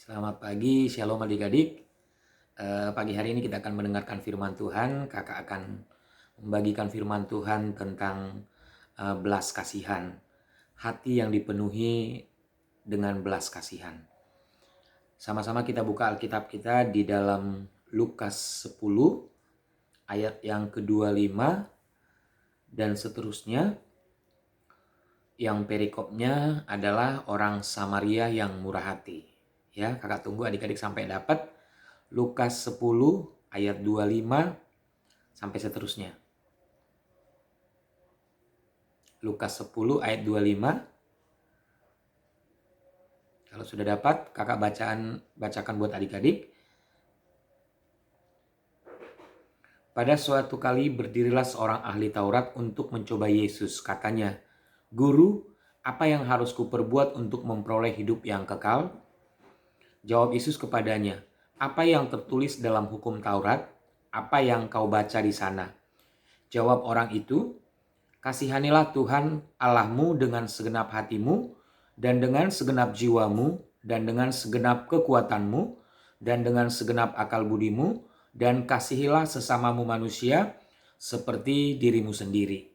Selamat pagi, shalom adik-adik. Pagi hari ini kita akan mendengarkan firman Tuhan. Kakak akan membagikan firman Tuhan tentang belas kasihan. Hati yang dipenuhi dengan belas kasihan. Sama-sama kita buka Alkitab kita di dalam Lukas 10 ayat yang ke-25 dan seterusnya. Yang perikopnya adalah orang Samaria yang murah hati. Ya, kakak tunggu adik-adik sampai dapat Lukas 10 ayat 25 sampai seterusnya. Lukas 10 ayat 25. Kalau sudah dapat, kakak bacakan buat adik-adik. Pada suatu kali berdirilah seorang ahli Taurat untuk mencoba Yesus. Katanya, "Guru, apa yang harus kuperbuat untuk memperoleh hidup yang kekal?" Jawab Yesus kepadanya, "Apa yang tertulis dalam hukum Taurat? Apa yang kau baca di sana?" Jawab orang itu, "Kasihanilah Tuhan Allahmu dengan segenap hatimu, dan dengan segenap jiwamu, dan dengan segenap kekuatanmu, dan dengan segenap akal budimu, dan kasihilah sesamamu manusia seperti dirimu sendiri."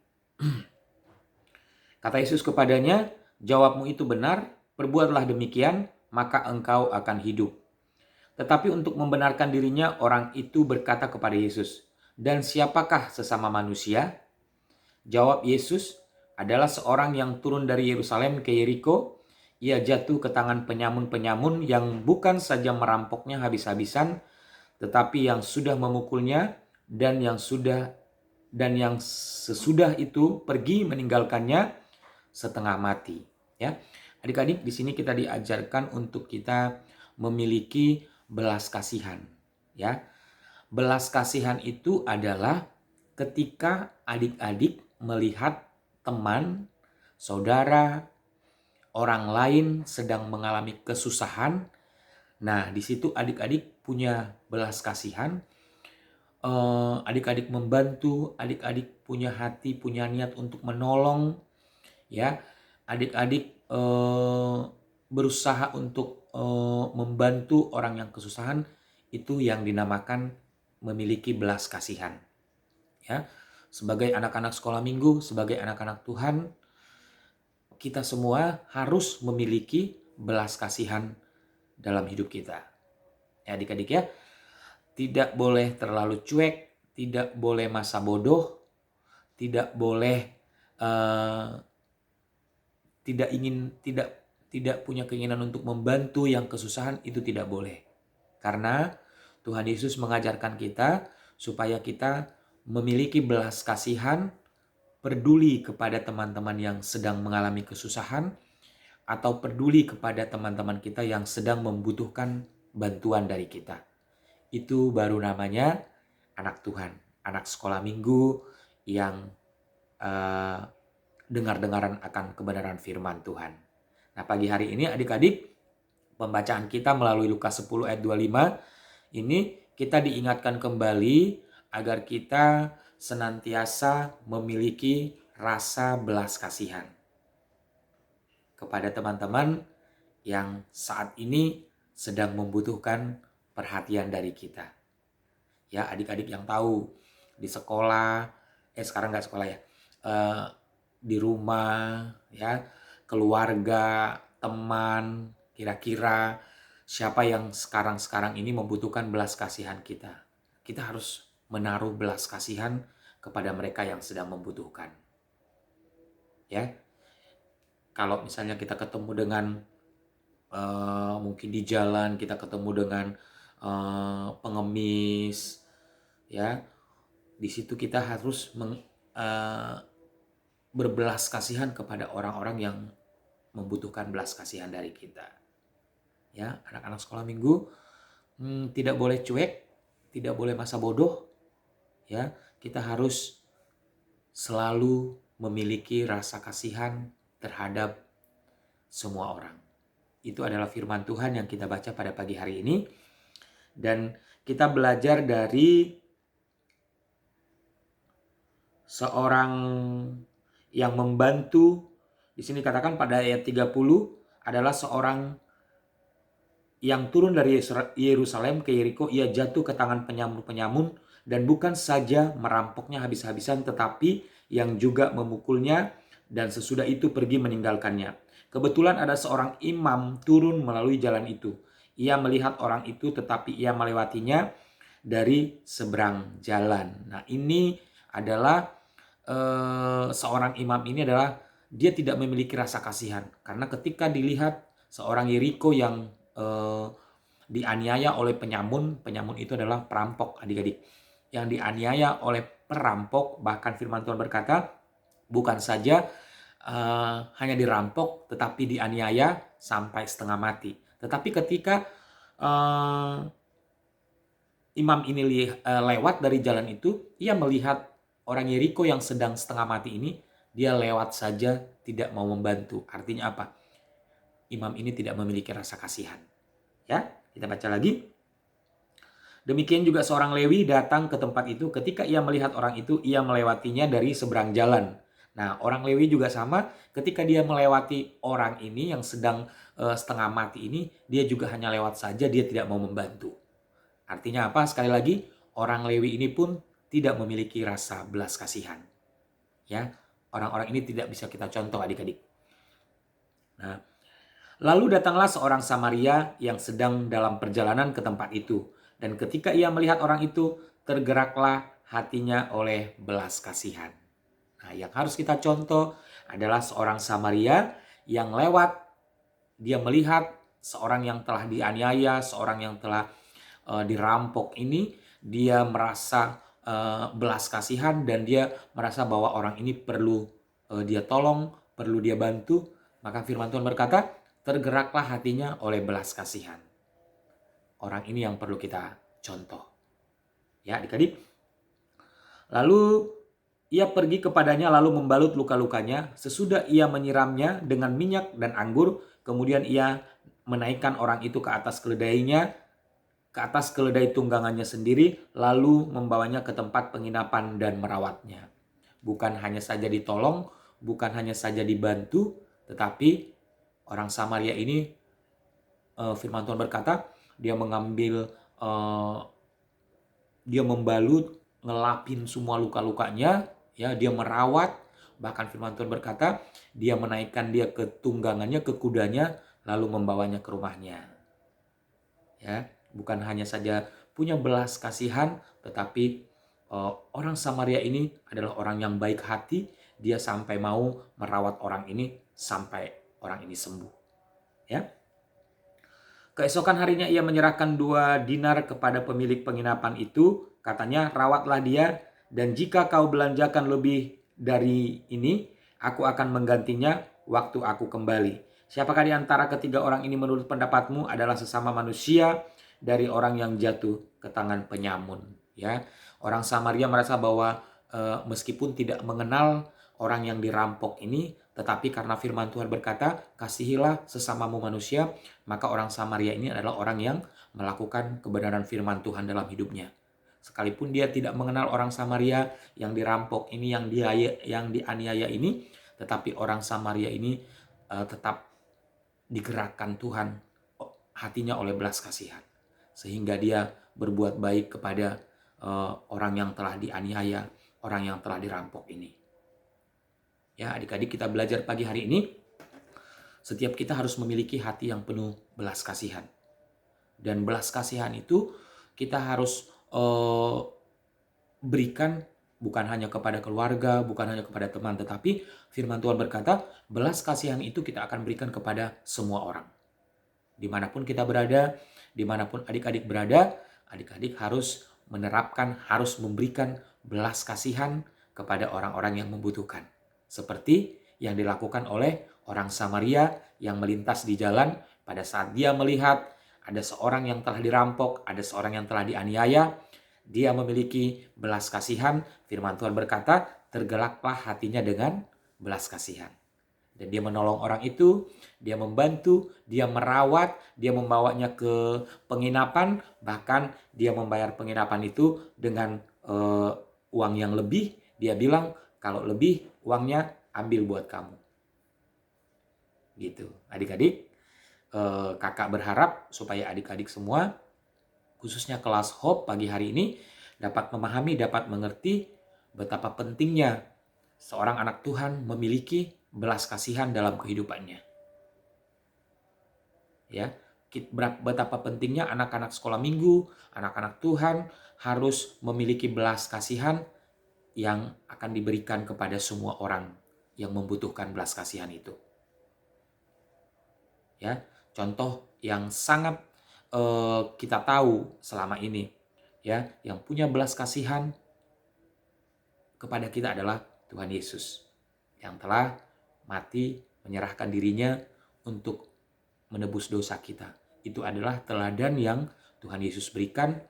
Kata Yesus kepadanya, "Jawabmu itu benar, perbuatlah demikian, maka engkau akan hidup." Tetapi untuk membenarkan dirinya, orang itu berkata kepada Yesus, "Dan siapakah sesama manusia?" Jawab Yesus, "Adalah seorang yang turun dari Yerusalem ke Yeriko. Ia jatuh ke tangan penyamun-penyamun yang bukan saja merampoknya habis-habisan, tetapi yang sudah memukulnya dan yang sesudah itu pergi meninggalkannya setengah mati." Ya, adik-adik, di sini kita diajarkan untuk kita memiliki belas kasihan. Ya, belas kasihan itu adalah ketika adik-adik melihat teman, saudara, orang lain sedang mengalami kesusahan. Nah, di situ adik-adik punya belas kasihan. Adik-adik membantu, adik-adik punya hati, punya niat untuk menolong. Ya, adik-adik berusaha untuk membantu orang yang kesusahan. Itu yang dinamakan memiliki belas kasihan. Ya, sebagai anak-anak sekolah minggu, sebagai anak-anak Tuhan, kita semua harus memiliki belas kasihan dalam hidup kita. Ya, adik-adik ya, tidak boleh terlalu cuek, tidak boleh masa bodoh, tidak boleh tidak punya keinginan untuk membantu yang kesusahan, itu tidak boleh. Karena Tuhan Yesus mengajarkan kita supaya kita memiliki belas kasihan, peduli kepada teman-teman yang sedang mengalami kesusahan, atau peduli kepada teman-teman kita yang sedang membutuhkan bantuan dari kita. Itu baru namanya anak Tuhan, anak sekolah minggu yang dengar-dengaran akan kebenaran firman Tuhan. Nah, pagi hari ini adik-adik, pembacaan kita melalui Lukas 10 ayat 25 ini kita diingatkan kembali agar kita senantiasa memiliki rasa belas kasihan kepada teman-teman yang saat ini sedang membutuhkan perhatian dari kita. Ya, adik-adik yang tahu di sekolah, sekarang nggak sekolah ya, di rumah, ya, keluarga, teman, kira-kira siapa yang sekarang ini membutuhkan belas kasihan kita. Kita harus menaruh belas kasihan kepada mereka yang sedang membutuhkan. Ya, kalau misalnya kita ketemu dengan mungkin di jalan kita ketemu dengan pengemis, ya, di situ kita harus berbelas kasihan kepada orang-orang yang membutuhkan belas kasihan dari kita. Ya, anak-anak sekolah minggu tidak boleh cuek, tidak boleh masa bodoh. Ya, kita harus selalu memiliki rasa kasihan terhadap semua orang. Itu adalah firman Tuhan yang kita baca pada pagi hari ini. Dan kita belajar dari seorang yang membantu. Di sini katakan pada ayat 30 adalah seorang yang turun dari Yerusalem ke Yeriko, ia jatuh ke tangan penyamun-penyamun dan bukan saja merampoknya habis-habisan, tetapi yang juga memukulnya dan sesudah itu pergi meninggalkannya. Kebetulan ada seorang imam turun melalui jalan itu. Ia melihat orang itu tetapi ia melewatinya dari seberang jalan. Nah, ini adalah seorang imam ini adalah dia tidak memiliki rasa kasihan karena ketika dilihat seorang Yeriko yang dianiaya oleh penyamun itu adalah perampok, adik-adik. Yang dianiaya oleh perampok, bahkan firman Tuhan berkata, bukan saja hanya dirampok, tetapi dianiaya sampai setengah mati. Tetapi ketika imam ini lewat dari jalan itu, ia melihat orang Yeriko yang sedang setengah mati ini, dia lewat saja, tidak mau membantu. Artinya apa? Imam ini tidak memiliki rasa kasihan. Ya, kita baca lagi. Demikian juga seorang Lewi datang ke tempat itu. Ketika ia melihat orang itu, ia melewatinya dari seberang jalan. Nah, orang Lewi juga sama. Ketika dia melewati orang ini yang sedang setengah mati ini, dia juga hanya lewat saja, dia tidak mau membantu. Artinya apa? Sekali lagi, orang Lewi ini pun tidak memiliki rasa belas kasihan. Ya, orang-orang ini tidak bisa kita contoh, adik-adik. Nah, lalu datanglah seorang Samaria yang sedang dalam perjalanan ke tempat itu. Dan ketika ia melihat orang itu, tergeraklah hatinya oleh belas kasihan. Nah, yang harus kita contoh adalah seorang Samaria yang lewat, dia melihat seorang yang telah dianiaya, seorang yang telah dirampok ini, dia merasa belas kasihan dan dia merasa bahwa orang ini perlu dia tolong, perlu dia bantu. Maka firman Tuhan berkata, tergeraklah hatinya oleh belas kasihan. Orang ini yang perlu kita contoh. Ya, adik-adik. Lalu ia pergi kepadanya lalu membalut luka-lukanya. Sesudah ia menyiramnya dengan minyak dan anggur, kemudian ia menaikkan orang itu ke atas keledainya, ke atas keledai tunggangannya sendiri, lalu membawanya ke tempat penginapan dan merawatnya. Bukan hanya saja ditolong, bukan hanya saja dibantu, tetapi orang Samaria ini, firman Tuhan berkata, dia mengambil, dia membalut, ngelapin semua luka-lukanya, ya, dia merawat, bahkan firman Tuhan berkata, dia menaikkan dia ke tunggangannya, ke kudanya, lalu membawanya ke rumahnya. Ya, bukan hanya saja punya belas kasihan, tetapi orang Samaria ini adalah orang yang baik hati. Dia sampai mau merawat orang ini sampai orang ini sembuh. Ya. Keesokan harinya ia menyerahkan 2 dinar kepada pemilik penginapan itu. Katanya, rawatlah dia, dan jika kau belanjakan lebih dari ini, aku akan menggantinya waktu aku kembali. Siapakah di antara ketiga orang ini menurut pendapatmu adalah sesama manusia dari orang yang jatuh ke tangan penyamun? Ya, orang Samaria merasa bahwa meskipun tidak mengenal orang yang dirampok ini, tetapi karena firman Tuhan berkata, kasihilah sesamamu manusia, maka orang Samaria ini adalah orang yang melakukan kebenaran firman Tuhan dalam hidupnya. Sekalipun dia tidak mengenal orang Samaria yang dirampok ini, yang dianiaya ini, tetapi orang Samaria ini tetap digerakkan Tuhan hatinya oleh belas kasihan. Sehingga dia berbuat baik kepada orang yang telah dianiaya, orang yang telah dirampok ini. Ya, adik-adik, kita belajar pagi hari ini, setiap kita harus memiliki hati yang penuh belas kasihan. Dan belas kasihan itu kita harus berikan bukan hanya kepada keluarga, bukan hanya kepada teman, tetapi firman Tuhan berkata, belas kasihan itu kita akan berikan kepada semua orang. Dimanapun kita berada, dimanapun adik-adik berada, adik-adik harus menerapkan, harus memberikan belas kasihan kepada orang-orang yang membutuhkan. Seperti yang dilakukan oleh orang Samaria yang melintas di jalan pada saat dia melihat ada seorang yang telah dirampok, ada seorang yang telah dianiaya. Dia memiliki belas kasihan. Firman Tuhan berkata, tergeraklah hatinya dengan belas kasihan. Dan dia menolong orang itu, dia membantu, dia merawat, dia membawanya ke penginapan, bahkan dia membayar penginapan itu dengan uang yang lebih. Dia bilang, kalau lebih uangnya ambil buat kamu. Gitu, adik-adik. kakak berharap supaya adik-adik semua, khususnya kelas Hope pagi hari ini, dapat memahami, dapat mengerti betapa pentingnya seorang anak Tuhan memiliki belas kasihan dalam kehidupannya. Ya, betapa pentingnya anak-anak sekolah minggu, anak-anak Tuhan harus memiliki belas kasihan yang akan diberikan kepada semua orang yang membutuhkan belas kasihan itu. Ya, contoh yang sangat kita tahu selama ini, ya, yang punya belas kasihan kepada kita adalah Tuhan Yesus yang telah mati menyerahkan dirinya untuk menebus dosa kita. Itu adalah teladan yang Tuhan Yesus berikan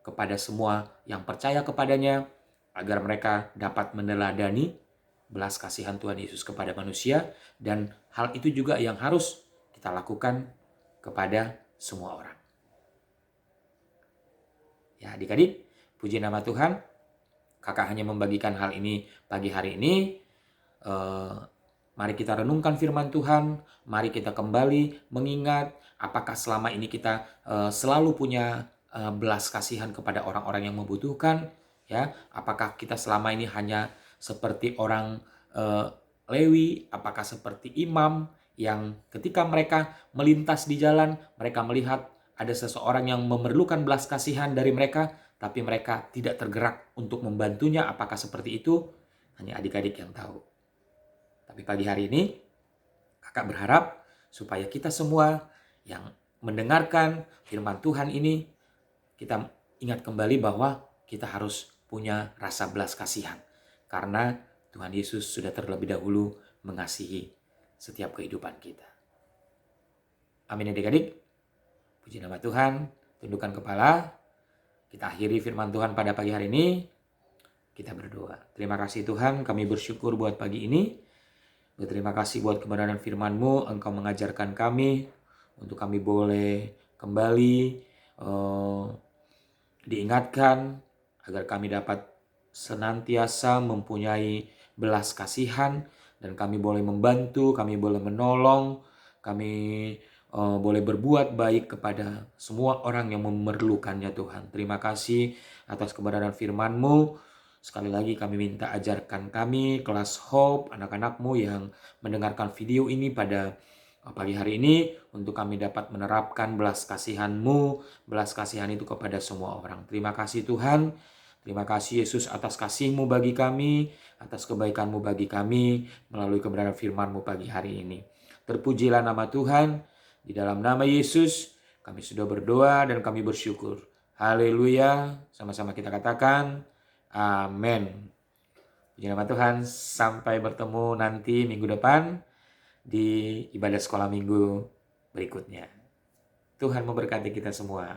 kepada semua yang percaya kepadanya agar mereka dapat meneladani belas kasihan Tuhan Yesus kepada manusia, dan hal itu juga yang harus kita lakukan kepada semua orang. Ya, adik-adik, puji nama Tuhan. Kakak hanya membagikan hal ini pagi hari ini. Mari kita renungkan firman Tuhan. Mari kita kembali mengingat apakah selama ini kita selalu punya belas kasihan kepada orang-orang yang membutuhkan. Ya, apakah kita selama ini hanya seperti orang Lewi, apakah seperti imam yang ketika mereka melintas di jalan, mereka melihat ada seseorang yang memerlukan belas kasihan dari mereka, tapi mereka tidak tergerak untuk membantunya. Apakah seperti itu? Hanya adik-adik yang tahu. Tapi pagi hari ini, kakak berharap supaya kita semua yang mendengarkan firman Tuhan ini, kita ingat kembali bahwa kita harus punya rasa belas kasihan. Karena Tuhan Yesus sudah terlebih dahulu mengasihi setiap kehidupan kita. Amin adik-adik. Puji nama Tuhan. Tundukkan kepala. Kita akhiri firman Tuhan pada pagi hari ini. Kita berdoa. Terima kasih Tuhan, kami bersyukur buat pagi ini. Berterima kasih buat kebenaran firman-Mu. Engkau mengajarkan kami untuk kami boleh kembali diingatkan agar kami dapat senantiasa mempunyai belas kasihan, dan kami boleh membantu, kami boleh menolong, kami boleh berbuat baik kepada semua orang yang memerlukannya Tuhan. Terima kasih atas kebenaran firman-Mu. Sekali lagi kami minta ajarkan kami, kelas Hope, anak-anak-Mu yang mendengarkan video ini pada pagi hari ini, untuk kami dapat menerapkan belas kasihan-Mu, belas kasihan itu kepada semua orang. Terima kasih Tuhan. Terima kasih Yesus atas kasih-Mu bagi kami, atas kebaikan-Mu bagi kami, melalui kebenaran firman-Mu pagi hari ini. Terpujilah nama Tuhan. Di dalam nama Yesus kami sudah berdoa dan kami bersyukur. Haleluya. Sama-sama kita katakan amin. Puji nama Tuhan. Sampai bertemu nanti minggu depan di ibadah sekolah minggu berikutnya. Tuhan memberkati kita semua.